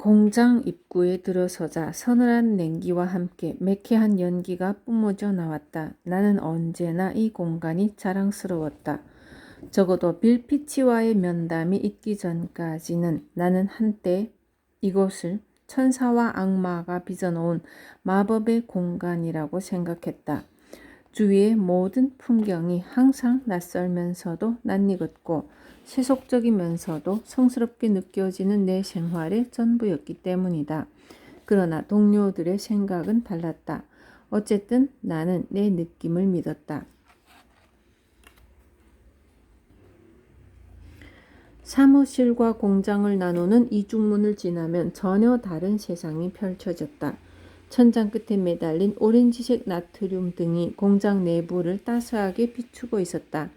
공장 입구에 들어서자 서늘한 냉기와 함께 매캐한 연기가 뿜어져 나왔다. 나는 언제나 이 공간이 자랑스러웠다. 적어도 빌 피치와의 면담이 있기 전까지는 나는 한때 이곳을 천사와 악마가 빚어놓은 마법의 공간이라고 생각했다. 주위의 모든 풍경이 항상 낯설면서도 낯익었고 세속적이면서도 성스럽게 느껴지는 내 생활의 전부였기 때문이다. 그러나 동료들의 생각은 달랐다. 어쨌든 나는 내 느낌을 믿었다. 사무실과 공장을 나누는 이중문을 지나면 전혀 다른 세상이 펼쳐졌다. 천장 끝에 매달린 오렌지색 나트륨 등이 공장 내부를 따스하게 비추고 있었다.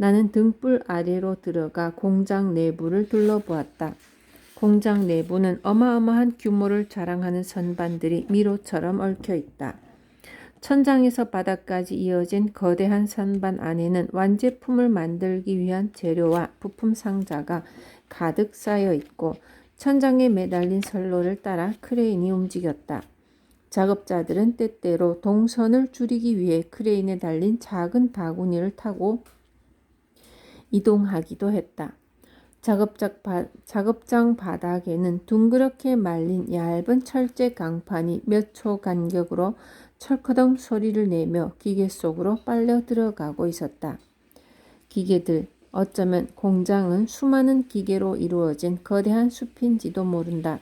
나는 등불 아래로 들어가 공장 내부를 둘러보았다. 공장 내부는 어마어마한 규모를 자랑하는 선반들이 미로처럼 얽혀 있다. 천장에서 바닥까지 이어진 거대한 선반 안에는 완제품을 만들기 위한 재료와 부품 상자가 가득 쌓여 있고 천장에 매달린 선로를 따라 크레인이 움직였다. 작업자들은 때때로 동선을 줄이기 위해 크레인에 달린 작은 바구니를 타고 이동하기도 했다. 작업장 바닥에는 둥그렇게 말린 얇은 철제 강판이 몇 초 간격으로 철커덩 소리를 내며 기계 속으로 빨려 들어가고 있었다. 기계들, 어쩌면 공장은 수많은 기계로 이루어진 거대한 숲인지도 모른다.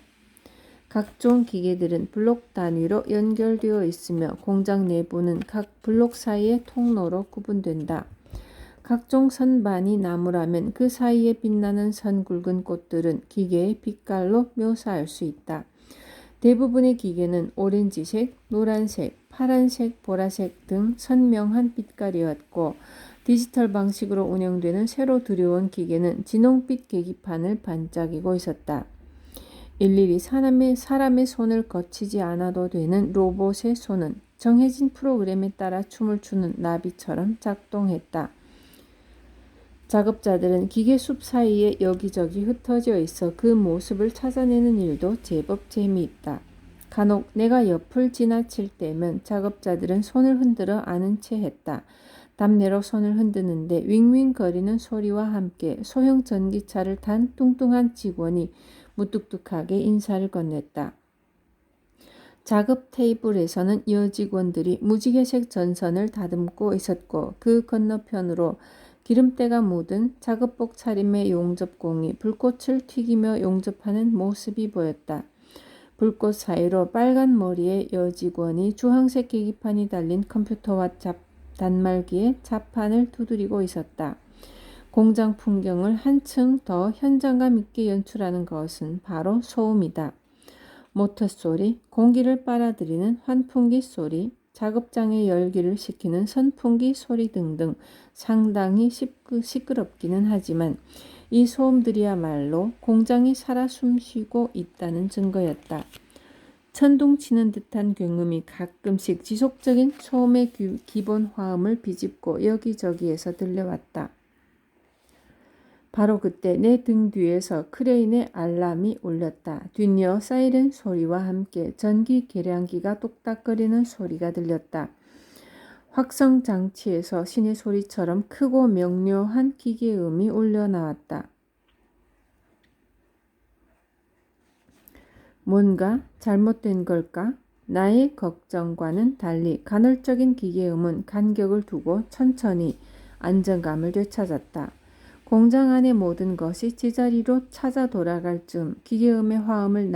각종 기계들은 블록 단위로 연결되어 있으며 공장 내부는 각 블록 사이의 통로로 구분된다. 각종 선반이 나무라면 그 사이에 빛나는 선굵은 꽃들은 기계의 빛깔로 묘사할 수 있다. 대부분의 기계는 오렌지색, 노란색, 파란색, 보라색 등 선명한 빛깔이었고 디지털 방식으로 운영되는 새로 들여온 기계는 진홍빛 계기판을 반짝이고 있었다. 일일이 사람의 손을 거치지 않아도 되는 로봇의 손은 정해진 프로그램에 따라 춤을 추는 나비처럼 작동했다. 작업자들은 기계숲 사이에 여기저기 흩어져 있어 그 모습을 찾아내는 일도 제법 재미있다. 간혹 내가 옆을 지나칠 때면 작업자들은 손을 흔들어 아는 채 했다. 담내로 손을 흔드는데 윙윙거리는 소리와 함께 소형 전기차를 탄 뚱뚱한 직원이 무뚝뚝하게 인사를 건넸다. 작업 테이블에서는 여직원들이 무지개색 전선을 다듬고 있었고 그 건너편으로 기름때가 묻은 작업복 차림의 용접공이 불꽃을 튀기며 용접하는 모습이 보였다. 불꽃 사이로 빨간 머리의 여직원이 주황색 계기판이 달린 컴퓨터와 단말기에 자판을 두드리고 있었다. 공장 풍경을 한층 더 현장감 있게 연출하는 것은 바로 소음이다. 모터 소리, 공기를 빨아들이는 환풍기 소리, 작업장의 열기를 식히는 선풍기 소리 등등 상당히 시끄럽기는 하지만 이 소음들이야말로 공장이 살아 숨쉬고 있다는 증거였다. 천둥치는 듯한 굉음이 가끔씩 지속적인 소음의 기본 화음을 비집고 여기저기에서 들려왔다. 바로 그때 내 등 뒤에서 크레인의 알람이 울렸다. 뒷이어 사이렌 소리와 함께 전기 계량기가 똑딱거리는 소리가 들렸다. 확성 장치에서 신의 소리처럼 크고 명료한 기계음이 울려 나왔다. 뭔가 잘못된 걸까? 나의 걱정과는 달리 간헐적인 기계음은 간격을 두고 천천히 안정감을 되찾았다. 공장 안의 모든 것이 제자리로 찾아 돌아갈 즈음 기계음의 화음을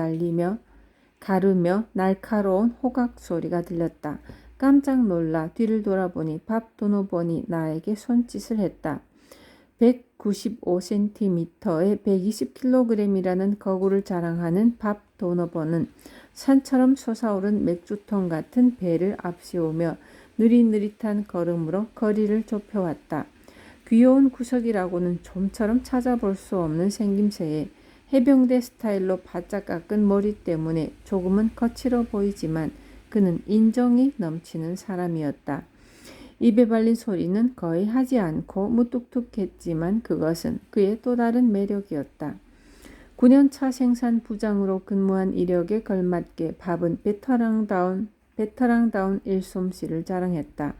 가르며 날카로운 호각 소리가 들렸다. 깜짝 놀라 뒤를 돌아보니 밥 도노번이 나에게 손짓을 했다. 195cm에 120kg이라는 거구를 자랑하는 밥 도노번은 산처럼 솟아오른 맥주통 같은 배를 앞세우며 느릿느릿한 걸음으로 거리를 좁혀왔다. 귀여운 구석이라고는 좀처럼 찾아볼 수 없는 생김새에 해병대 스타일로 바짝 깎은 머리 때문에 조금은 거칠어 보이지만 그는 인정이 넘치는 사람이었다. 입에 발린 소리는 거의 하지 않고 무뚝뚝했지만 그것은 그의 또 다른 매력이었다. 9년차 생산 부장으로 근무한 이력에 걸맞게 밥은 베테랑다운 일솜씨를 자랑했다.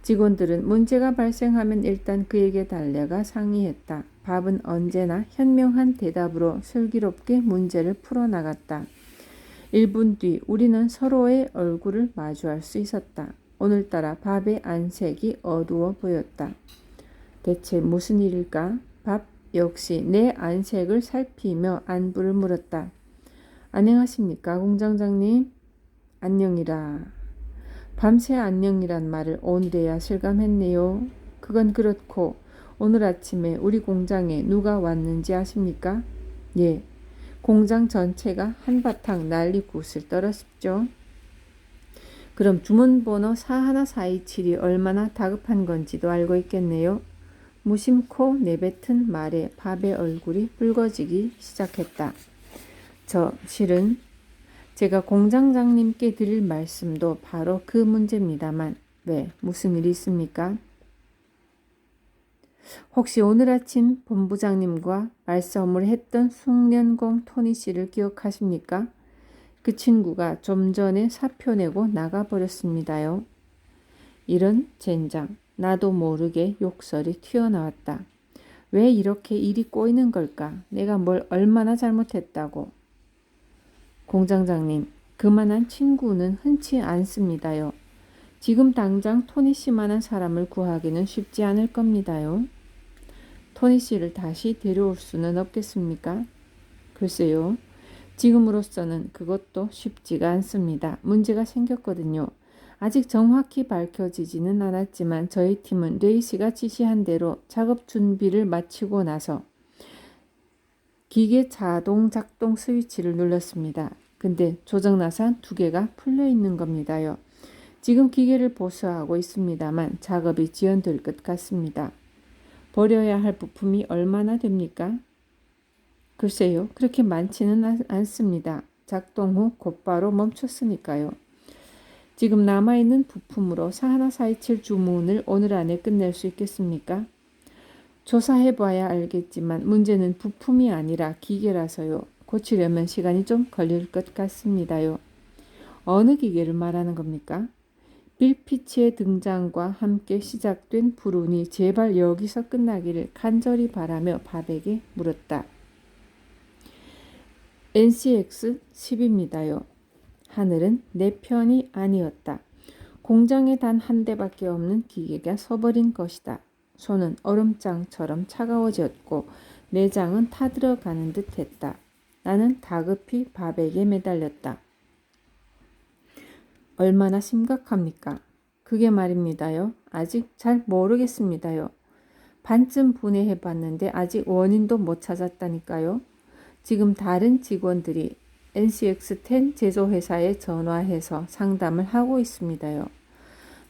직원들은 문제가 발생하면 일단 그에게 달려가 상의했다. 밥은 언제나 현명한 대답으로 슬기롭게 문제를 풀어나갔다. 1분 뒤 우리는 서로의 얼굴을 마주할 수 있었다. 오늘따라 밥의 안색이 어두워 보였다. 대체 무슨 일일까? 밥 역시 내 안색을 살피며 안부를 물었다. 안녕하십니까, 공장장님? 안녕이라. 밤새 안녕이란 말을 오늘에야 실감했네요. 그건 그렇고 오늘 아침에 우리 공장에 누가 왔는지 아십니까? 예, 공장 전체가 한바탕 난리굿을 떨었죠. 그럼 주문번호 41427이 얼마나 다급한 건지도 알고 있겠네요. 무심코 내뱉은 말에 밥의 얼굴이 붉어지기 시작했다. 실은 제가 공장장님께 드릴 말씀도 바로 그 문제입니다만, 왜, 무슨 일이 있습니까? 혹시 오늘 아침 본부장님과 말싸움을 했던 숭년공 토니 씨를 기억하십니까? 그 친구가 좀 전에 사표 내고 나가버렸습니다요. 이런 젠장, 나도 모르게 욕설이 튀어나왔다. 왜 이렇게 일이 꼬이는 걸까? 내가 뭘 얼마나 잘못했다고. 공장장님, 그만한 친구는 흔치 않습니다요. 지금 당장 토니 씨만한 사람을 구하기는 쉽지 않을 겁니다요. 토니 씨를 다시 데려올 수는 없겠습니까? 글쎄요. 지금으로서는 그것도 쉽지가 않습니다. 문제가 생겼거든요. 아직 정확히 밝혀지지는 않았지만 저희 팀은 레이 씨가 지시한 대로 작업 준비를 마치고 나서 기계 자동 작동 스위치를 눌렀습니다. 근데 조정나사 2개가 풀려 있는 겁니다요. 지금 기계를 보수하고 있습니다만 작업이 지연될 것 같습니다. 버려야 할 부품이 얼마나 됩니까? 글쎄요, 그렇게 많지는 않습니다. 작동 후 곧바로 멈췄으니까요. 지금 남아있는 부품으로 41427 주문을 오늘 안에 끝낼 수 있겠습니까? 조사해봐야 알겠지만 문제는 부품이 아니라 기계라서요. 고치려면 시간이 좀 걸릴 것 같습니다요. 어느 기계를 말하는 겁니까? 빌 피치의 등장과 함께 시작된 불운이 제발 여기서 끝나기를 간절히 바라며 밥에게 물었다. NCX-10입니다요. 하늘은 내 편이 아니었다. 공장에 단 한 대밖에 없는 기계가 서버린 것이다. 손은 얼음장처럼 차가워졌고 내장은 타들어가는 듯 했다. 나는 다급히 밥에게 매달렸다. 얼마나 심각합니까? 그게 말입니다요. 아직 잘 모르겠습니다요. 반쯤 분해해봤는데 아직 원인도 못 찾았다니까요. 지금 다른 직원들이 NCX-10 제조회사에 전화해서 상담을 하고 있습니다요.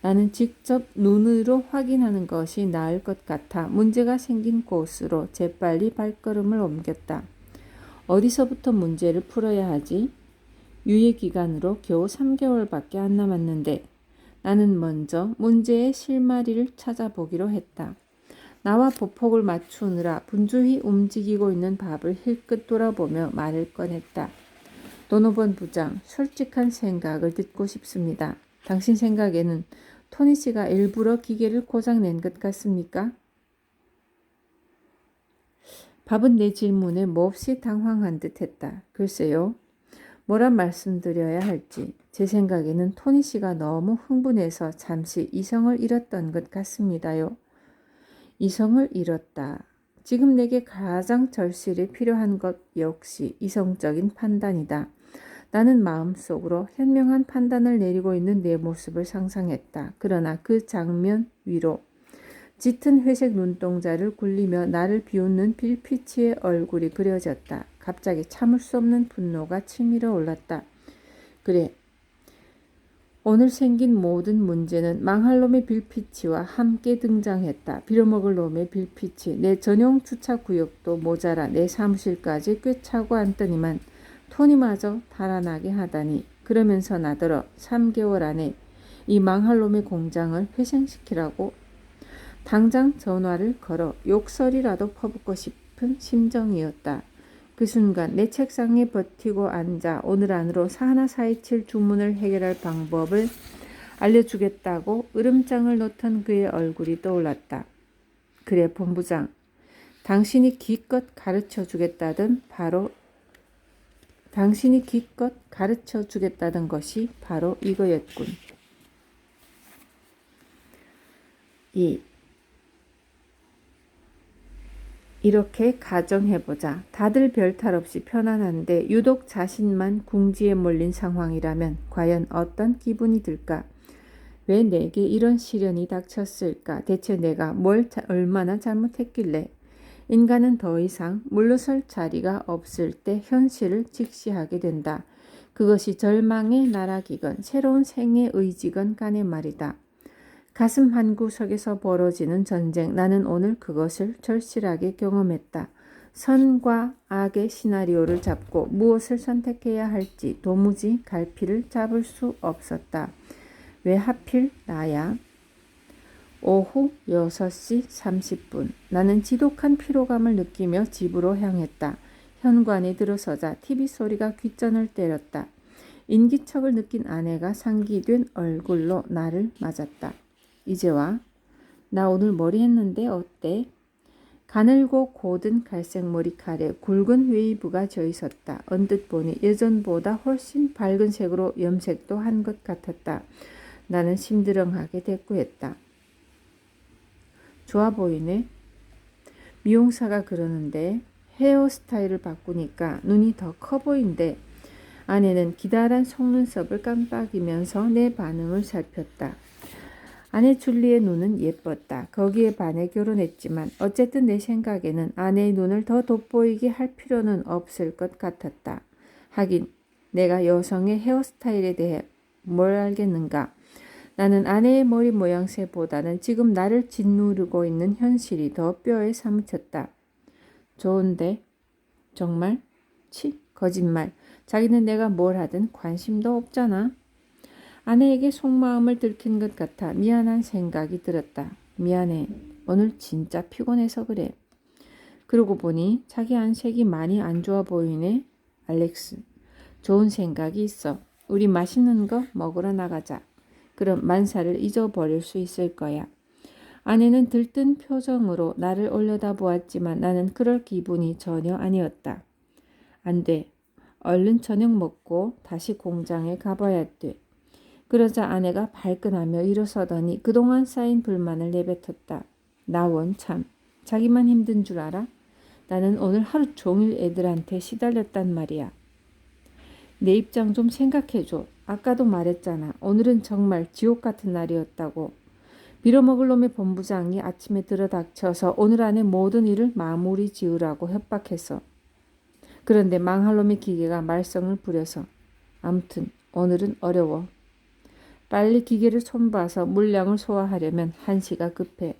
나는 직접 눈으로 확인하는 것이 나을 것 같아 문제가 생긴 곳으로 재빨리 발걸음을 옮겼다. 어디서부터 문제를 풀어야 하지? 유예기간으로 겨우 3개월밖에 안 남았는데 나는 먼저 문제의 실마리를 찾아보기로 했다. 나와 보폭을 맞추느라 분주히 움직이고 있는 밥을 힐끗 돌아보며 말을 꺼냈다. 도노번 부장, 솔직한 생각을 듣고 싶습니다. 당신 생각에는 토니 씨가 일부러 기계를 고장낸 것 같습니까? 밥은 내 질문에 몹시 당황한 듯 했다. 글쎄요. 뭐라 말씀드려야 할지. 제 생각에는 토니 씨가 너무 흥분해서 잠시 이성을 잃었던 것 같습니다요. 이성을 잃었다. 지금 내게 가장 절실히 필요한 것 역시 이성적인 판단이다. 나는 마음속으로 현명한 판단을 내리고 있는 내 모습을 상상했다. 그러나 그 장면 위로 짙은 회색 눈동자를 굴리며 나를 비웃는 빌 피치의 얼굴이 그려졌다. 갑자기 참을 수 없는 분노가 치밀어 올랐다. 그래, 오늘 생긴 모든 문제는 망할 놈의 빌 피치와 함께 등장했다. 빌어먹을 놈의 빌 피치, 내 전용 주차 구역도 모자라 내 사무실까지 꿰차고 앉더니만 토니마저 달아나게 하다니. 그러면서 나더러 3개월 안에 이 망할 놈의 공장을 회생시키라고. 당장 전화를 걸어 욕설이라도 퍼붓고 싶은 심정이었다. 그 순간 내 책상에 버티고 앉아 오늘 안으로 하나 사이칠 주문을 해결할 방법을 알려주겠다고 으름장을 놓던 그의 얼굴이 떠올랐다. 그래 본부장, 당신이 기껏 가르쳐 주겠다던 것이 바로 이거였군. 2. 이렇게 가정해보자. 다들 별탈 없이 편안한데 유독 자신만 궁지에 몰린 상황이라면 과연 어떤 기분이 들까? 왜 내게 이런 시련이 닥쳤을까? 대체 내가 얼마나 잘못했길래? 인간은 더 이상 물러설 자리가 없을 때 현실을 직시하게 된다. 그것이 절망의 나락이건 새로운 생의 의지건 간의 말이다. 가슴 한구석에서 벌어지는 전쟁, 나는 오늘 그것을 절실하게 경험했다. 선과 악의 시나리오를 잡고 무엇을 선택해야 할지 도무지 갈피를 잡을 수 없었다. 왜 하필 나야? 오후 6시 30분. 나는 지독한 피로감을 느끼며 집으로 향했다. 현관에 들어서자 TV 소리가 귓전을 때렸다. 인기척을 느낀 아내가 상기된 얼굴로 나를 맞았다. 이제 와. 나 오늘 머리 했는데 어때? 가늘고 곧은 갈색 머리칼에 굵은 웨이브가 져 있었다. 언뜻 보니 예전보다 훨씬 밝은 색으로 염색도 한 것 같았다. 나는 심드렁하게 대꾸했다. 좋아 보이네. 미용사가 그러는데 헤어스타일을 바꾸니까 눈이 더 커 보인대. 아내는 기다란 속눈썹을 깜빡이면서 내 반응을 살폈다. 아내 줄리의 눈은 예뻤다. 거기에 반해 결혼했지만 어쨌든 내 생각에는 아내의 눈을 더 돋보이게 할 필요는 없을 것 같았다. 하긴 내가 여성의 헤어스타일에 대해 뭘 알겠는가. 나는 아내의 머리 모양새보다는 지금 나를 짓누르고 있는 현실이 더 뼈에 사무쳤다. 좋은데? 정말? 치, 거짓말. 자기는 내가 뭘 하든 관심도 없잖아. 아내에게 속마음을 들킨 것 같아 미안한 생각이 들었다. 미안해. 오늘 진짜 피곤해서 그래. 그러고 보니 자기 안색이 많이 안 좋아 보이네. 알렉스, 좋은 생각이 있어. 우리 맛있는 거 먹으러 나가자. 그럼 만사를 잊어버릴 수 있을 거야. 아내는 들뜬 표정으로 나를 올려다보았지만 나는 그럴 기분이 전혀 아니었다. 안 돼. 얼른 저녁 먹고 다시 공장에 가봐야 돼. 그러자 아내가 발끈하며 일어서더니 그동안 쌓인 불만을 내뱉었다. 나 원참, 자기만 힘든 줄 알아? 나는 오늘 하루 종일 애들한테 시달렸단 말이야. 내 입장 좀 생각해줘. 아까도 말했잖아. 오늘은 정말 지옥 같은 날이었다고. 빌어먹을 놈의 본부장이 아침에 들어닥쳐서 오늘 안에 모든 일을 마무리 지으라고 협박했어. 그런데 망할 놈의 기계가 말썽을 부려서. 암튼 오늘은 어려워. 빨리 기계를 손봐서 물량을 소화하려면 한시가 급해.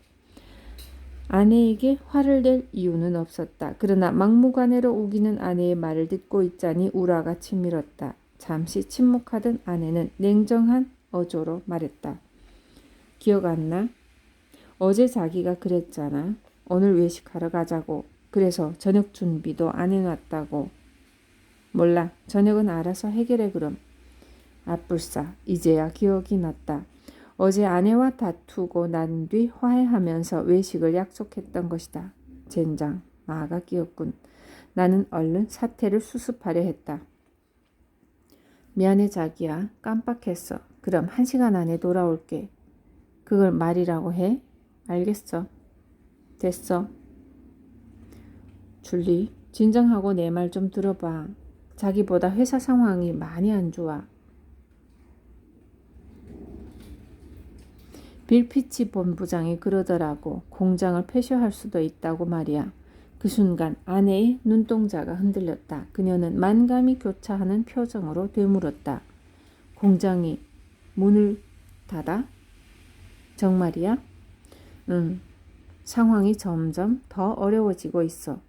아내에게 화를 낼 이유는 없었다. 그러나 막무가내로 우기는 아내의 말을 듣고 있자니 우라가 치밀었다. 잠시 침묵하던 아내는 냉정한 어조로 말했다. 기억 안 나? 어제 자기가 그랬잖아. 오늘 외식하러 가자고. 그래서 저녁 준비도 안 해놨다고. 몰라. 저녁은 알아서 해결해 그럼. 아뿔싸. 이제야 기억이 났다. 어제 아내와 다투고 난 뒤 화해하면서 외식을 약속했던 것이다. 젠장. 마가 끼었군. 나는 얼른 사태를 수습하려 했다. 미안해 자기야. 깜빡했어. 그럼 1시간 안에 돌아올게. 그걸 말이라고 해? 알겠어. 됐어. 줄리, 진정하고 내 말 좀 들어봐. 자기보다 회사 상황이 많이 안 좋아. 빌 피치 본부장이 그러더라고. 공장을 폐쇄할 수도 있다고 말이야. 그 순간 아내의 눈동자가 흔들렸다. 그녀는 만감이 교차하는 표정으로 되물었다. 공장이 문을 닫아? 정말이야? 응. 상황이 점점 더 어려워지고 있어.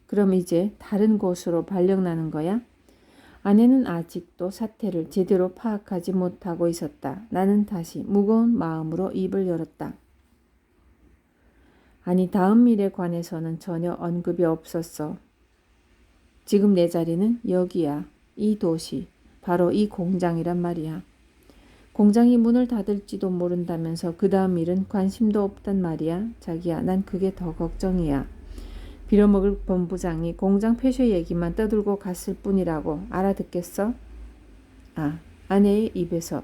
그럼 이제 다른 곳으로 발령나는 거야? 아내는 아직도 사태를 제대로 파악하지 못하고 있었다. 나는 다시 무거운 마음으로 입을 열었다. 아니, 다음 일에 관해서는 전혀 언급이 없었어. 지금 내 자리는 여기야. 이 도시. 바로 이 공장이란 말이야. 공장이 문을 닫을지도 모른다면서 그 다음 일은 관심도 없단 말이야. 자기야, 난 그게 더 걱정이야. 빌어먹을 본부장이 공장 폐쇄 얘기만 떠들고 갔을 뿐이라고 알아듣겠어? 아, 아내의 입에서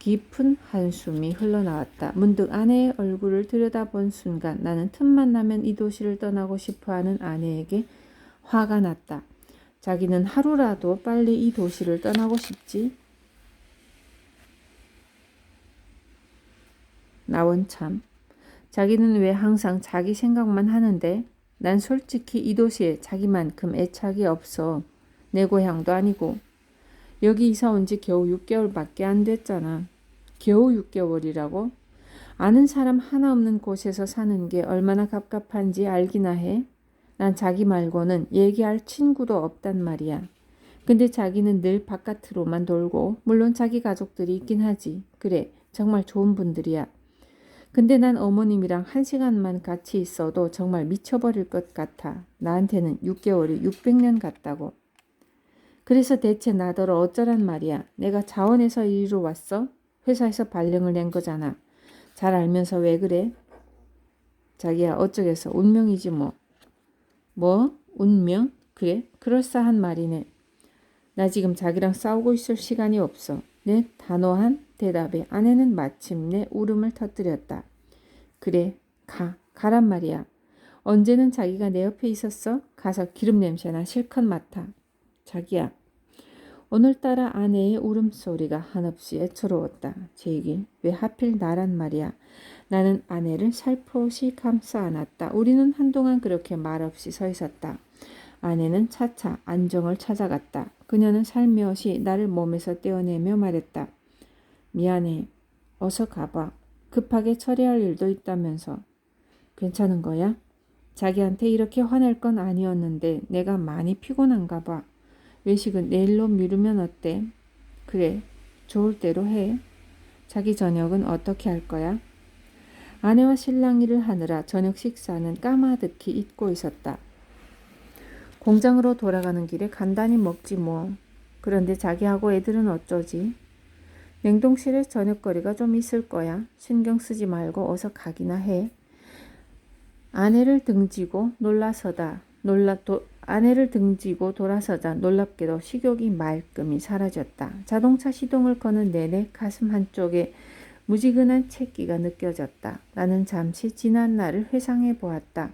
깊은 한숨이 흘러나왔다. 문득 아내의 얼굴을 들여다본 순간 나는 틈만 나면 이 도시를 떠나고 싶어하는 아내에게 화가 났다. 자기는 하루라도 빨리 이 도시를 떠나고 싶지. 나원참. 자기는 왜 항상 자기 생각만 하는데? 난 솔직히 이 도시에 자기만큼 애착이 없어. 내 고향도 아니고. 여기 이사 온 지 겨우 6개월밖에 안 됐잖아. 겨우 6개월이라고? 아는 사람 하나 없는 곳에서 사는 게 얼마나 갑갑한지 알기나 해. 난 자기 말고는 얘기할 친구도 없단 말이야. 근데 자기는 늘 바깥으로만 돌고 물론 자기 가족들이 있긴 하지. 그래, 정말 좋은 분들이야. 근데 난 어머님이랑 1시간만 같이 있어도 정말 미쳐버릴 것 같아. 나한테는 6개월이 600년 같다고. 그래서 대체 나더러 어쩌란 말이야. 내가 자원해서 이리로 왔어? 회사에서 발령을 낸 거잖아. 잘 알면서 왜 그래? 자기야, 어쩌겠어. 운명이지 뭐. 뭐? 운명? 그래? 그럴싸한 말이네. 나 지금 자기랑 싸우고 있을 시간이 없어. 내 단호한 대답에 아내는 마침내 울음을 터뜨렸다. 그래, 가란 말이야. 언제는 자기가 내 옆에 있었어? 가서 기름 냄새나 실컷 맡아. 자기야. 오늘따라 아내의 울음소리가 한없이 애처로웠다. 제길, 왜 하필 나란 말이야. 나는 아내를 살포시 감싸 안았다. 우리는 한동안 그렇게 말없이 서 있었다. 아내는 차차 안정을 찾아갔다. 그녀는 살며시 나를 몸에서 떼어내며 말했다. 미안해. 어서 가봐. 급하게 처리할 일도 있다면서. 괜찮은 거야? 자기한테 이렇게 화낼 건 아니었는데 내가 많이 피곤한가 봐. 외식은 내일로 미루면 어때? 그래, 좋을 대로 해. 자기 저녁은 어떻게 할 거야? 아내와 신랑 일을 하느라 저녁 식사는 까마득히 잊고 있었다. 공장으로 돌아가는 길에 간단히 먹지 뭐. 그런데 자기하고 애들은 어쩌지? 냉동실에 저녁거리가 좀 있을 거야. 신경 쓰지 말고 어서 가기나 해. 아내를 등지고 돌아서자 놀랍게도 식욕이 말끔히 사라졌다. 자동차 시동을 거는 내내 가슴 한쪽에 무지근한 채기가 느껴졌다. 나는 잠시 지난 날을 회상해 보았다.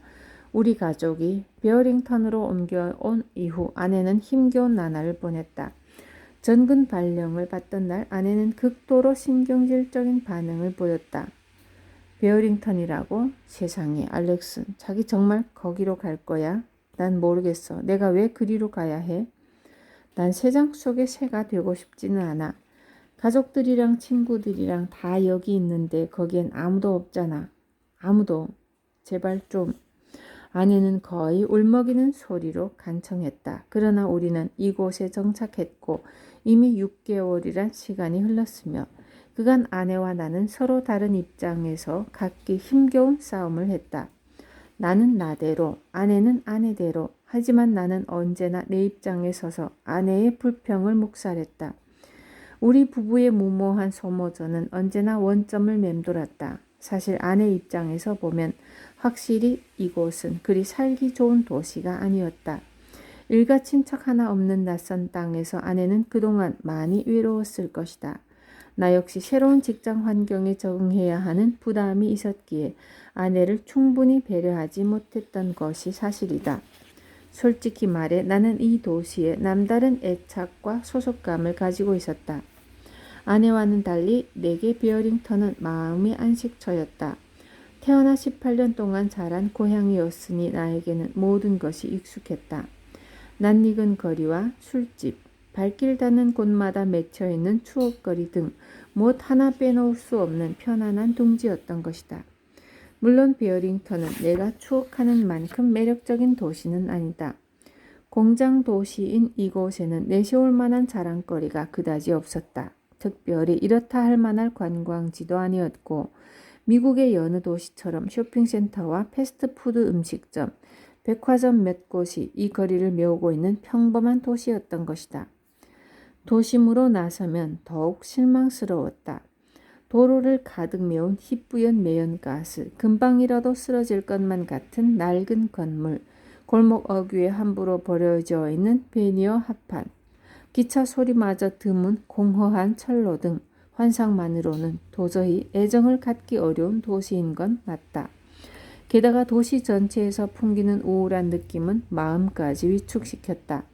우리 가족이 베어링턴으로 옮겨온 이후 아내는 힘겨운 나날을 보냈다. 전근 발령을 받던 날 아내는 극도로 신경질적인 반응을 보였다. 베어링턴이라고? 세상에, 알렉슨, 자기 정말 거기로 갈 거야? 난 모르겠어. 내가 왜 그리로 가야 해? 난 새장 속의 새가 되고 싶지는 않아. 가족들이랑 친구들이랑 다 여기 있는데 거기엔 아무도 없잖아. 아무도. 제발 좀. 아내는 거의 울먹이는 소리로 간청했다. 그러나 우리는 이곳에 정착했고 이미 6개월이란 시간이 흘렀으며 그간 아내와 나는 서로 다른 입장에서 각기 힘겨운 싸움을 했다. 나는 나대로, 아내는 아내대로. 하지만 나는 언제나 내 입장에 서서 아내의 불평을 묵살했다. 우리 부부의 무모한 소모전은 언제나 원점을 맴돌았다. 사실 아내 입장에서 보면 확실히 이곳은 그리 살기 좋은 도시가 아니었다. 일가 친척 하나 없는 낯선 땅에서 아내는 그동안 많이 외로웠을 것이다. 나 역시 새로운 직장 환경에 적응해야 하는 부담이 있었기에 아내를 충분히 배려하지 못했던 것이 사실이다. 솔직히 말해 나는 이 도시에 남다른 애착과 소속감을 가지고 있었다. 아내와는 달리 내게 베어링턴은 마음의 안식처였다. 태어나 18년 동안 자란 고향이었으니 나에게는 모든 것이 익숙했다. 낯익은 거리와 술집, 발길 닿는 곳마다 맺혀있는 추억거리 등 무엇 하나 빼놓을 수 없는 편안한 둥지였던 것이다. 물론 베어링턴은 내가 추억하는 만큼 매력적인 도시는 아니다. 공장 도시인 이곳에는 내세울 만한 자랑거리가 그다지 없었다. 특별히 이렇다 할 만한 관광지도 아니었고 미국의 여느 도시처럼 쇼핑센터와 패스트푸드 음식점, 백화점 몇 곳이 이 거리를 메우고 있는 평범한 도시였던 것이다. 도심으로 나서면 더욱 실망스러웠다. 도로를 가득 메운 희뿌연 매연가스, 금방이라도 쓰러질 것만 같은 낡은 건물, 골목 어귀에 함부로 버려져 있는 베니어 합판, 기차 소리마저 드문 공허한 철로 등 환상만으로는 도저히 애정을 갖기 어려운 도시인 건 맞다. 게다가 도시 전체에서 풍기는 우울한 느낌은 마음까지 위축시켰다.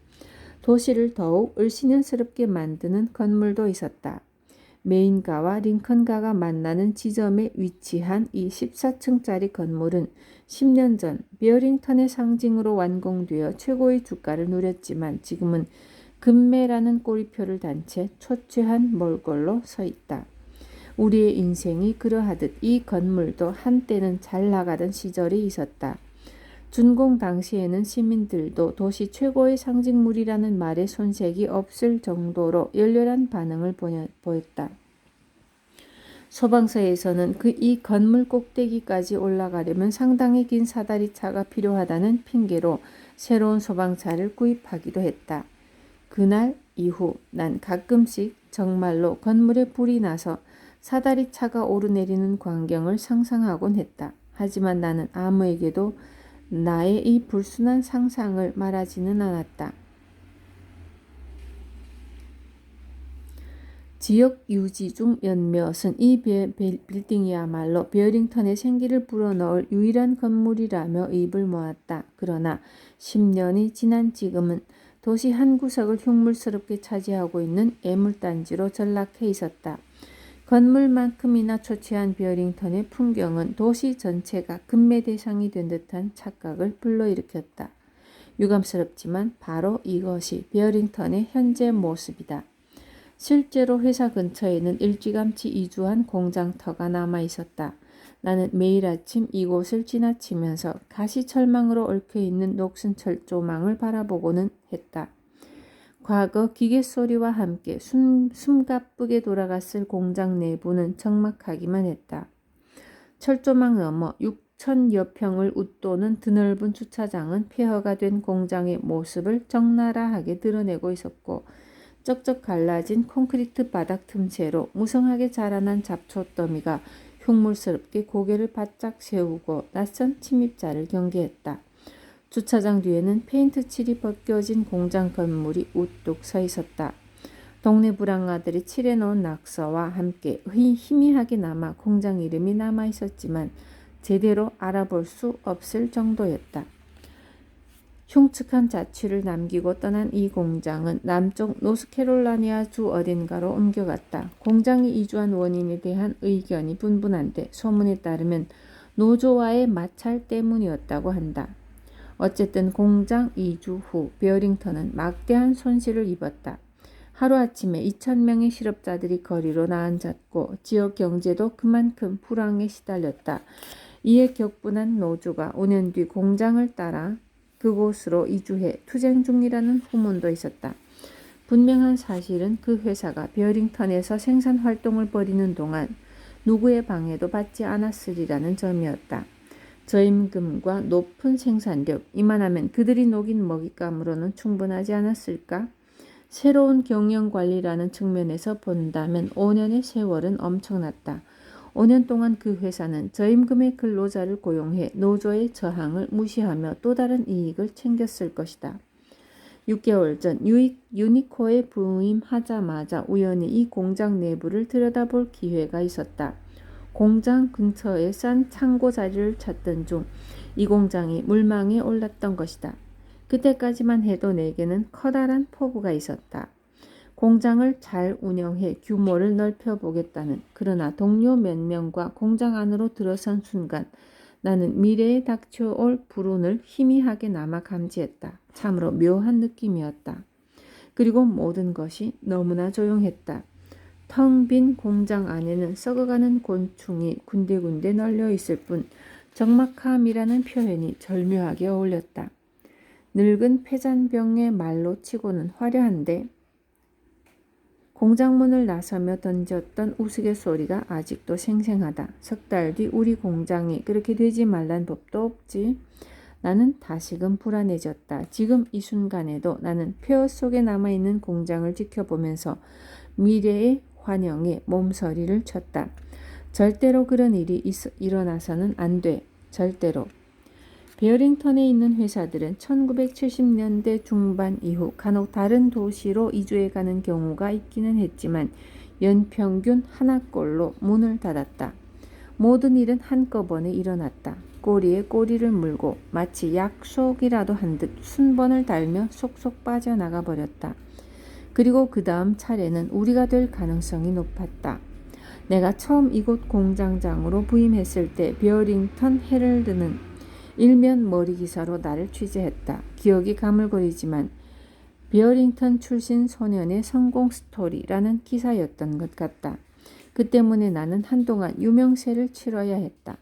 도시를 더욱 을씨년스럽게 만드는 건물도 있었다. 메인가와 링컨가가 만나는 지점에 위치한 이 14층짜리 건물은 10년 전 베어링턴의 상징으로 완공되어 최고의 주가를 누렸지만 지금은 금매라는 꼬리표를 단 채 초췌한 몰골로 서 있다. 우리의 인생이 그러하듯 이 건물도 한때는 잘 나가던 시절이 있었다. 준공 당시에는 시민들도 도시 최고의 상징물이라는 말에 손색이 없을 정도로 열렬한 반응을 보였다. 소방서에서는 이 건물 꼭대기까지 올라가려면 상당히 긴 사다리차가 필요하다는 핑계로 새로운 소방차를 구입하기도 했다. 그날 이후 난 가끔씩 정말로 건물에 불이 나서 사다리차가 오르내리는 광경을 상상하곤 했다. 하지만 나는 아무에게도 나의 이 불순한 상상을 말하지는 않았다. 지역 유지 중 몇몇은 이 빌딩이야말로 베어링턴의 생기를 불어넣을 유일한 건물이라며 입을 모았다. 그러나 10년이 지난 지금은 도시 한 구석을 흉물스럽게 차지하고 있는 애물단지로 전락해 있었다. 건물만큼이나 초췌한 베어링턴의 풍경은 도시 전체가 금매 대상이 된 듯한 착각을 불러일으켰다. 유감스럽지만 바로 이것이 베어링턴의 현재 모습이다. 실제로 회사 근처에는 일찌감치 이주한 공장터가 남아 있었다. 나는 매일 아침 이곳을 지나치면서 가시철망으로 얽혀있는 녹슨 철조망을 바라보고는 했다. 과거 기계 소리와 함께 숨가쁘게 돌아갔을 공장 내부는 적막하기만 했다. 철조망 너머 6,000여 평을 웃도는 드넓은 주차장은 폐허가 된 공장의 모습을 적나라하게 드러내고 있었고 쩍쩍 갈라진 콘크리트 바닥 틈새로 무성하게 자라난 잡초 더미가 흉물스럽게 고개를 바짝 세우고 낯선 침입자를 경계했다. 주차장 뒤에는 페인트 칠이 벗겨진 공장 건물이 우뚝 서 있었다. 동네 불황아들이 칠해놓은 낙서와 함께 희미하게 남아 공장 이름이 남아 있었지만 제대로 알아볼 수 없을 정도였다. 흉측한 자취를 남기고 떠난 이 공장은 남쪽 노스캐롤라이나 주 어딘가로 옮겨갔다. 공장이 이주한 원인에 대한 의견이 분분한데 소문에 따르면 노조와의 마찰 때문이었다고 한다. 어쨌든 공장 이주 후 베어링턴은 막대한 손실을 입었다. 하루아침에 2,000명의 실업자들이 거리로 나앉았고 지역 경제도 그만큼 불황에 시달렸다. 이에 격분한 노조가 5년 뒤 공장을 따라 그곳으로 이주해 투쟁 중이라는 후문도 있었다. 분명한 사실은 그 회사가 베어링턴에서 생산 활동을 벌이는 동안 누구의 방해도 받지 않았으리라는 점이었다. 저임금과 높은 생산력, 이만하면 그들이 녹인 먹잇감으로는 충분하지 않았을까? 새로운 경영관리라는 측면에서 본다면 5년의 세월은 엄청났다. 5년 동안 그 회사는 저임금의 근로자를 고용해 노조의 저항을 무시하며 또 다른 이익을 챙겼을 것이다. 6개월 전 유니코에 부임하자마자 우연히 이 공장 내부를 들여다볼 기회가 있었다. 공장 근처에 싼 창고 자리를 찾던 중 이 공장이 물망에 올랐던 것이다. 그때까지만 해도 내게는 커다란 포부가 있었다. 공장을 잘 운영해 규모를 넓혀보겠다는, 그러나 동료 몇 명과 공장 안으로 들어선 순간 나는 미래에 닥쳐올 불운을 희미하게 남아 감지했다. 참으로 묘한 느낌이었다. 그리고 모든 것이 너무나 조용했다. 텅 빈 공장 안에는 썩어가는 곤충이 군데군데 널려 있을 뿐 적막함이라는 표현이 절묘하게 어울렸다. 늙은 폐잔병의 말로 치고는 화려한데 공장 문을 나서며 던졌던 우스갯소리가 아직도 생생하다. 석 달 뒤 우리 공장이 그렇게 되지 말란 법도 없지. 나는 다시금 불안해졌다. 지금 이 순간에도 나는 폐허 속에 남아있는 공장을 지켜보면서 미래의 환영에 몸서리를 쳤다. 절대로 그런 일이 일어나서는 안 돼. 절대로. 베어링턴에 있는 회사들은 1970년대 중반 이후 간혹 다른 도시로 이주해 가는 경우가 있기는 했지만 연평균 하나꼴로 문을 닫았다. 모든 일은 한꺼번에 일어났다. 꼬리에 꼬리를 물고 마치 약속이라도 한 듯 순번을 달며 속속 빠져나가 버렸다. 그리고 그 다음 차례는 우리가 될 가능성이 높았다. 내가 처음 이곳 공장장으로 부임했을 때 베어링턴 헤럴드는 일면 머리 기사로 나를 취재했다. 기억이 가물거리지만 베어링턴 출신 소년의 성공 스토리라는 기사였던 것 같다. 그 때문에 나는 한동안 유명세를 치러야 했다.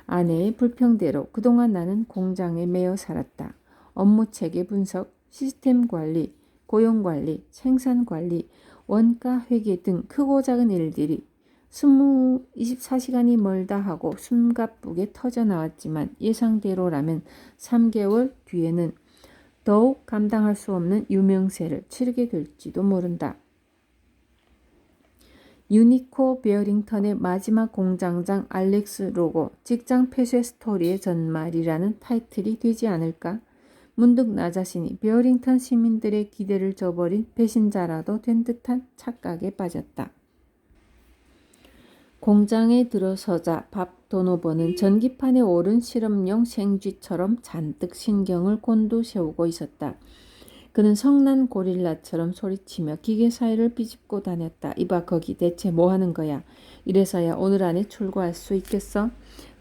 아내의 불평대로 그동안 나는 공장에 매여 살았다. 업무 체계 분석, 시스템 관리, 고용 관리, 생산 관리, 원가 회계 등 크고 작은 일들이 24시간이 멀다 하고 숨가쁘게 터져 나왔지만 예상대로라면 3개월 뒤에는 더욱 감당할 수 없는 유명세를 치르게 될지도 모른다. 유니코 베어링턴의 마지막 공장장 알렉스 로고 직장 폐쇄 스토리의 전말이라는 타이틀이 되지 않을까? 문득 나 자신이 베어링턴 시민들의 기대를 저버린 배신자라도 된 듯한 착각에 빠졌다. 공장에 들어서자 밥 도노버는 전기판에 오른 실험용 생쥐처럼 잔뜩 신경을 곤두세우고 있었다. 그는 성난 고릴라처럼 소리치며 기계 사이를 비집고 다녔다. 이봐 거기 대체 뭐하는 거야? 이래서야 오늘 안에 출고할 수 있겠어?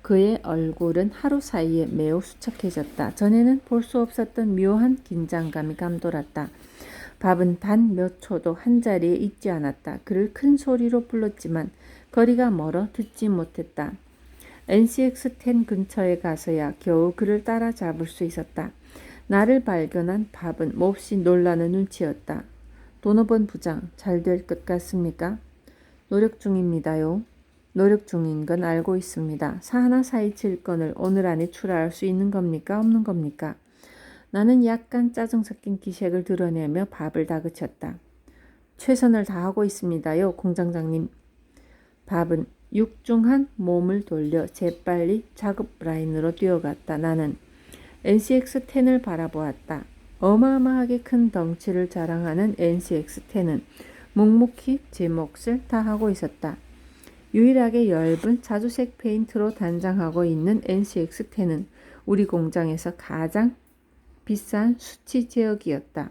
그의 얼굴은 하루 사이에 매우 수척해졌다. 전에는 볼 수 없었던 묘한 긴장감이 감돌았다. 밥은 단 몇 초도 한자리에 있지 않았다. 그를 큰 소리로 불렀지만 거리가 멀어 듣지 못했다. NCX-10 근처에 가서야 겨우 그를 따라잡을 수 있었다. 나를 발견한 밥은 몹시 놀라는 눈치였다. 도노번 부장, 잘 될 것 같습니까? 노력 중입니다요. 노력 중인 건 알고 있습니다. 사하나 427 건을 오늘 안에 출하할 수 있는 겁니까? 없는 겁니까? 나는 약간 짜증 섞인 기색을 드러내며 밥을 다그쳤다. 최선을 다하고 있습니다요, 공장장님. 밥은 육중한 몸을 돌려 재빨리 작업 라인으로 뛰어갔다. 나는 NCX-10을 바라보았다. 어마어마하게 큰 덩치를 자랑하는 NCX-10은 묵묵히 제 몫을 다하고 있었다. 유일하게 엷은 자주색 페인트로 단장하고 있는 NCX-10은 우리 공장에서 가장 비싼 수치 제어기였다.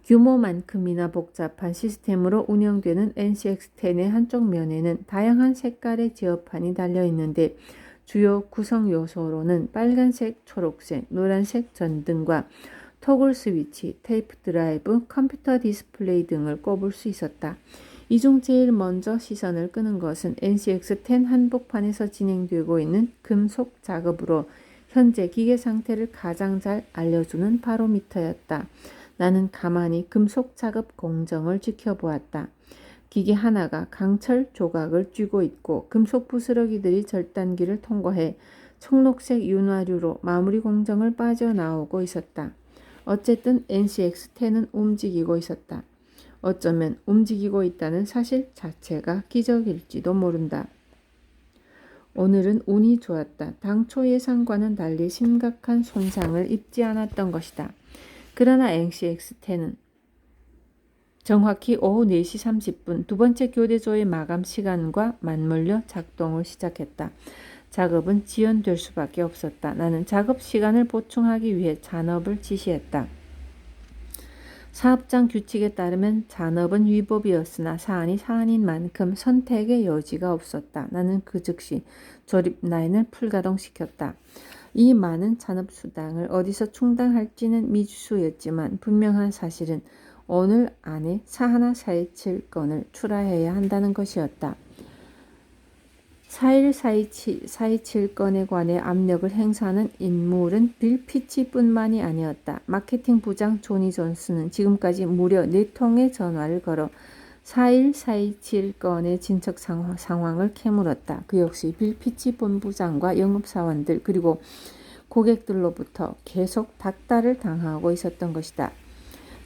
규모만큼이나 복잡한 시스템으로 운영되는 NCX-10의 한쪽 면에는 다양한 색깔의 제어판이 달려있는데 주요 구성 요소로는 빨간색, 초록색, 노란색 전등과 토글 스위치, 테이프 드라이브, 컴퓨터 디스플레이 등을 꼽을 수 있었다. 이 중 제일 먼저 시선을 끄는 것은 NCX-10 한복판에서 진행되고 있는 금속 작업으로 현재 기계 상태를 가장 잘 알려주는 바로미터였다. 나는 가만히 금속 작업 공정을 지켜보았다. 기계 하나가 강철 조각을 쥐고 있고 금속 부스러기들이 절단기를 통과해 청록색 윤활유로 마무리 공정을 빠져나오고 있었다. 어쨌든 NCX-10은 움직이고 있었다. 어쩌면 움직이고 있다는 사실 자체가 기적일지도 모른다. 오늘은 운이 좋았다. 당초 예상과는 달리 심각한 손상을 입지 않았던 것이다. 그러나 NCX-10은 정확히 오후 4시 30분 두 번째 교대조의 마감 시간과 맞물려 작동을 시작했다. 작업은 지연될 수밖에 없었다. 나는 작업 시간을 보충하기 위해 잔업을 지시했다. 사업장 규칙에 따르면 잔업은 위법이었으나 사안이 사안인 만큼 선택의 여지가 없었다. 나는 그 즉시 조립 라인을 풀가동시켰다. 이 많은 잔업수당을 어디서 충당할지는 미지수였지만 분명한 사실은 오늘 안에 사하나 427 건을 출하해야 한다는 것이었다. 427 건에 관해 압력을 행사하는 인물은 빌 피치뿐만이 아니었다. 마케팅 부장 조니 존스는 지금까지 무려 4통의 전화를 걸어 427 건의 진척 상황을 캐물었다. 그 역시 빌 피치 본부장과 영업사원들 그리고 고객들로부터 계속 닥달을 당하고 있었던 것이다.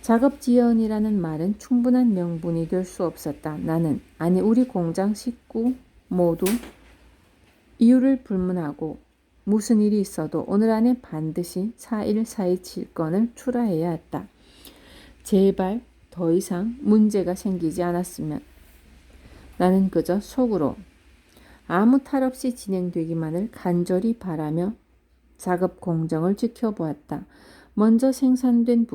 작업 지연이라는 말은 충분한 명분이 될 수 없었다. 나는, 아니 우리 공장 식구 모두 이유를 불문하고 무슨 일이 있어도 오늘 안에 반드시 41427건을 출하해야 했다. 제발 더 이상 문제가 생기지 않았으면. 나는 그저 속으로 아무 탈 없이 진행되기만을 간절히 바라며 작업 공정을 지켜보았다. 먼저 생산된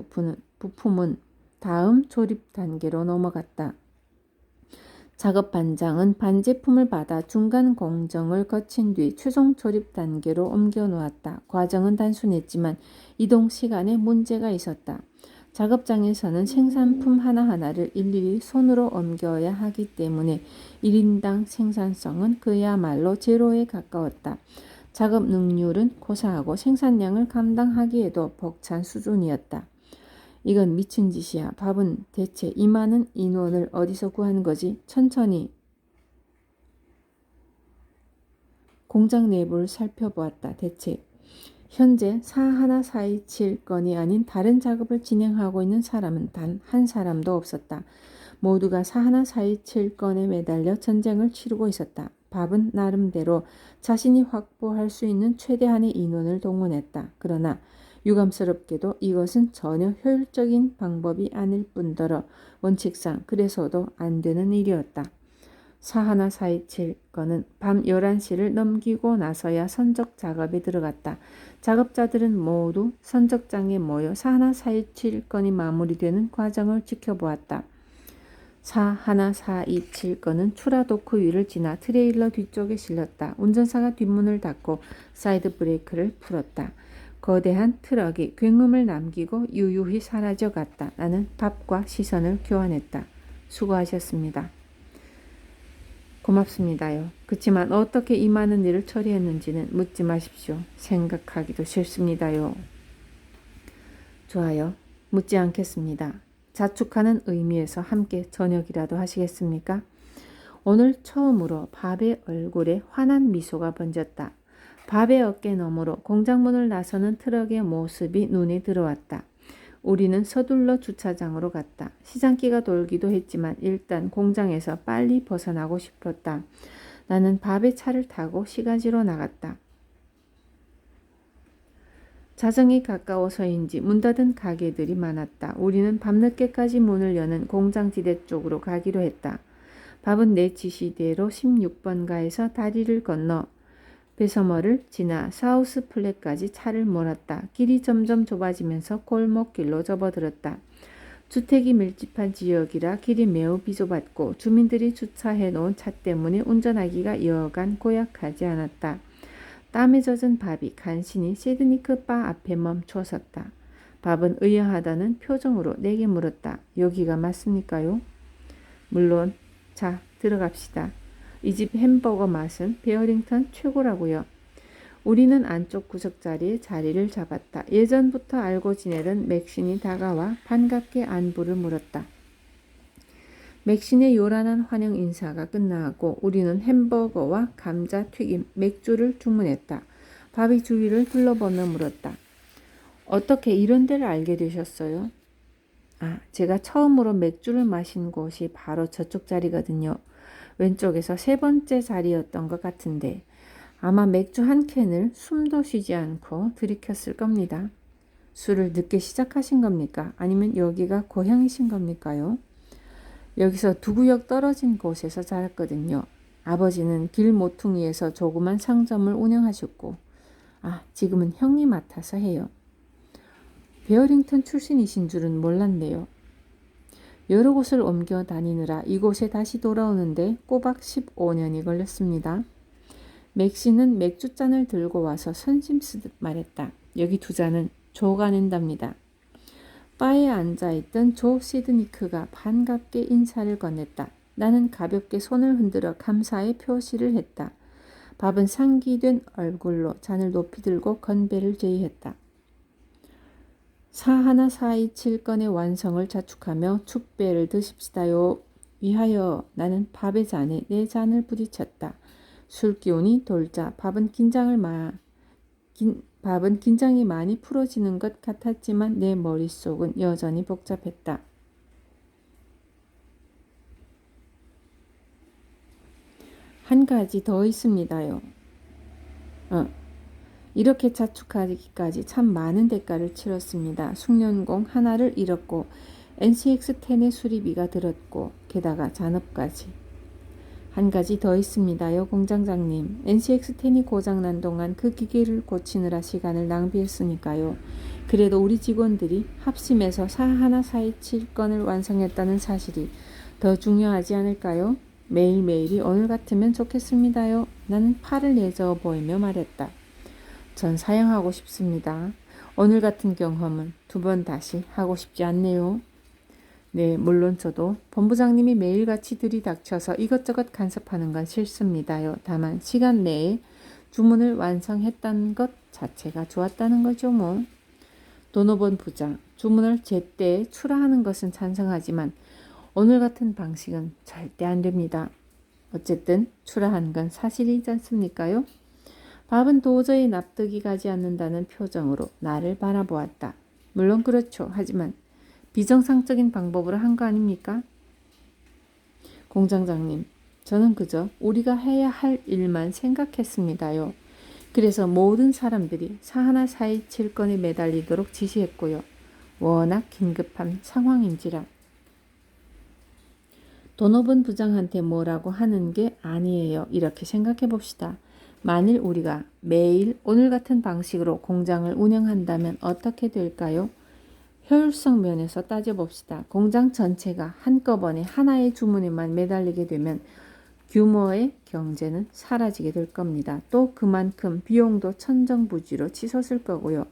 부품은 다음 조립 단계로 넘어갔다. 작업 반장은 반제품을 받아 중간 공정을 거친 뒤 최종 조립 단계로 옮겨 놓았다. 과정은 단순했지만 이동 시간에 문제가 있었다. 작업장에서는 생산품 하나하나를 일일이 손으로 옮겨야 하기 때문에 1인당 생산성은 그야말로 제로에 가까웠다. 작업 능률은 고사하고 생산량을 감당하기에도 벅찬 수준이었다. 이건 미친 짓이야. 밥은 대체 이 많은 인원을 어디서 구한 거지? 천천히 공장 내부를 살펴보았다. 대체 현재 41427건이 아닌 다른 작업을 진행하고 있는 사람은 단 한 사람도 없었다. 모두가 41427건에 매달려 전쟁을 치르고 있었다. 밥은 나름대로 자신이 확보할 수 있는 최대한의 인원을 동원했다. 그러나 유감스럽게도 이것은 전혀 효율적인 방법이 아닐 뿐더러 원칙상 그래서도 안 되는 일이었다. 41427건은 밤 11시를 넘기고 나서야 선적 작업에 들어갔다. 작업자들은 모두 선적장에 모여 41427건이 마무리되는 과정을 지켜보았다. 41427건은 추라도크 위를 지나 트레일러 뒤쪽에 실렸다. 운전사가 뒷문을 닫고 사이드 브레이크를 풀었다. 거대한 트럭이 굉음을 남기고 유유히 사라져갔다. 나는 밥과 시선을 교환했다. 수고하셨습니다. 고맙습니다요. 그치만 어떻게 이 많은 일을 처리했는지는 묻지 마십시오. 생각하기도 싫습니다요. 좋아요. 묻지 않겠습니다. 자축하는 의미에서 함께 저녁이라도 하시겠습니까? 오늘 처음으로 밥의 얼굴에 환한 미소가 번졌다. 밥의 어깨 너머로 공장문을 나서는 트럭의 모습이 눈에 들어왔다. 우리는 서둘러 주차장으로 갔다. 시장기가 돌기도 했지만 일단 공장에서 빨리 벗어나고 싶었다. 나는 밥의 차를 타고 시가지로 나갔다. 자정이 가까워서인지 문 닫은 가게들이 많았다. 우리는 밤늦게까지 문을 여는 공장지대 쪽으로 가기로 했다. 밥은 내 지시대로 16번가에서 다리를 건너 배서머를 지나 사우스 플랫까지 차를 몰았다. 길이 점점 좁아지면서 골목길로 접어들었다. 주택이 밀집한 지역이라 길이 매우 비좁았고 주민들이 주차해 놓은 차 때문에 운전하기가 여간 고약하지 않았다. 땀에 젖은 밥이 간신히 시드니크 바 앞에 멈춰 섰다. 밥은 의아하다는 표정으로 내게 물었다. 여기가 맞습니까요? 물론. 자, 들어갑시다. 이 집 햄버거 맛은 베어링턴 최고라고요. 우리는 안쪽 구석자리에 자리를 잡았다. 예전부터 알고 지내던 맥신이 다가와 반갑게 안부를 물었다. 맥신의 요란한 환영 인사가 끝나고 우리는 햄버거와 감자튀김, 맥주를 주문했다. 밥이 주위를 둘러보며 물었다. 어떻게 이런 데를 알게 되셨어요? 제가 처음으로 맥주를 마신 곳이 바로 저쪽 자리거든요. 왼쪽에서 세 번째 자리였던 것 같은데 아마 맥주 한 캔을 숨도 쉬지 않고 들이켰을 겁니다. 술을 늦게 시작하신 겁니까? 아니면 여기가 고향이신 겁니까요? 여기서 두 구역 떨어진 곳에서 자랐거든요. 아버지는 길 모퉁이에서 조그만 상점을 운영하셨고 지금은 형이 맡아서 해요. 베어링턴 출신이신 줄은 몰랐네요. 여러 곳을 옮겨 다니느라 이곳에 다시 돌아오는데 꼬박 15년이 걸렸습니다. 맥시는 맥주잔을 들고 와서 선심 쓰듯 말했다. 여기 두 잔은 조가 낸답니다. 바에 앉아있던 조 시드니크가 반갑게 인사를 건넸다. 나는 가볍게 손을 흔들어 감사의 표시를 했다. 밥은 상기된 얼굴로 잔을 높이 들고 건배를 제의했다. 41427건의 완성을 자축하며 축배를 드십시다요. 위하여. 나는 밥의 잔에 내 잔을 부딪혔다. 술 기운이 돌자 밥은 밥은 긴장이 많이 풀어지는 것 같았지만 내 머릿속은 여전히 복잡했다. 한 가지 더 있습니다요. 이렇게 자축하기까지 참 많은 대가를 치렀습니다. 숙련공 하나를 잃었고 NCX-10의 수리비가 들었고 게다가 잔업까지. 한 가지 더 있습니다요, 공장장님. NCX-10이 고장난 동안 그 기계를 고치느라 시간을 낭비했으니까요. 그래도 우리 직원들이 합심해서 41427건을 완성했다는 사실이 더 중요하지 않을까요? 매일매일이 오늘 같으면 좋겠습니다요. 나는 팔을 내저어 보이며 말했다. 전 사양하고 싶습니다. 오늘 같은 경험은 2번 다시 하고 싶지 않네요. 네, 물론 저도 본부장님이 매일같이 들이닥쳐서 이것저것 간섭하는 건 싫습니다요. 다만 시간 내에 주문을 완성했다는 것 자체가 좋았다는 거죠 뭐. 도노본 부장, 주문을 제때 출하하는 것은 찬성하지만 오늘 같은 방식은 절대 안 됩니다. 어쨌든 출하한 건 사실이지 않습니까요? 밥은 도저히 납득이 가지 않는다는 표정으로 나를 바라보았다. 물론 그렇죠. 하지만 비정상적인 방법으로 한 거 아닙니까? 공장장님, 저는 그저 우리가 해야 할 일만 생각했습니다요. 그래서 모든 사람들이 41427건에 매달리도록 지시했고요. 워낙 긴급한 상황인지라. 도노본 부장한테 뭐라고 하는 게 아니에요. 이렇게 생각해 봅시다. 만일 우리가 매일 오늘 같은 방식으로 공장을 운영한다면 어떻게 될까요? 효율성 면에서 따져봅시다. 공장 전체가 한꺼번에 하나의 주문에만 매달리게 되면 규모의 경제는 사라지게 될 겁니다. 또 그만큼 비용도 천정부지로 치솟을 거고요.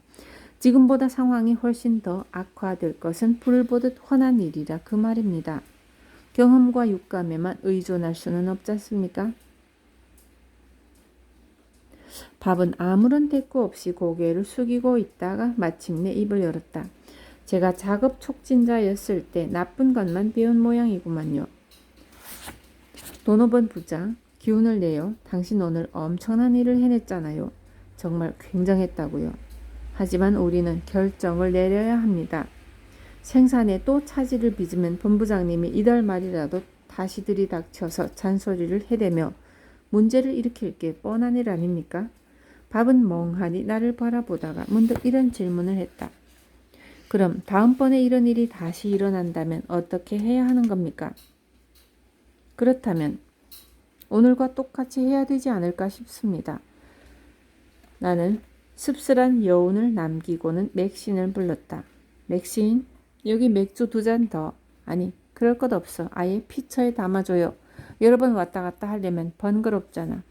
지금보다 상황이 훨씬 더 악화될 것은 불을 보듯 훤한 일이라 그 말입니다. 경험과 육감에만 의존할 수는 없지 않습니까? 밥은 아무런 대꾸 없이 고개를 숙이고 있다가 마침내 입을 열었다. 제가 작업 촉진자였을 때 나쁜 것만 배운 모양이구만요. 도노본 부장, 기운을 내요. 당신 오늘 엄청난 일을 해냈잖아요. 정말 굉장했다고요. 하지만 우리는 결정을 내려야 합니다. 생산에 또 차질을 빚으면 본부장님이 이달 말이라도 다시 들이닥쳐서 잔소리를 해대며 문제를 일으킬 게 뻔한 일 아닙니까? 밥은 멍하니 나를 바라보다가 문득 이런 질문을 했다. 그럼 다음번에 이런 일이 다시 일어난다면 어떻게 해야 하는 겁니까? 그렇다면 오늘과 똑같이 해야 되지 않을까 싶습니다. 나는 씁쓸한 여운을 남기고는 맥신을 불렀다. 맥신, 여기 맥주 2잔 더. 아니, 그럴 것 없어. 아예 피처에 담아줘요. 여러 번 왔다 갔다 하려면 번거롭잖아.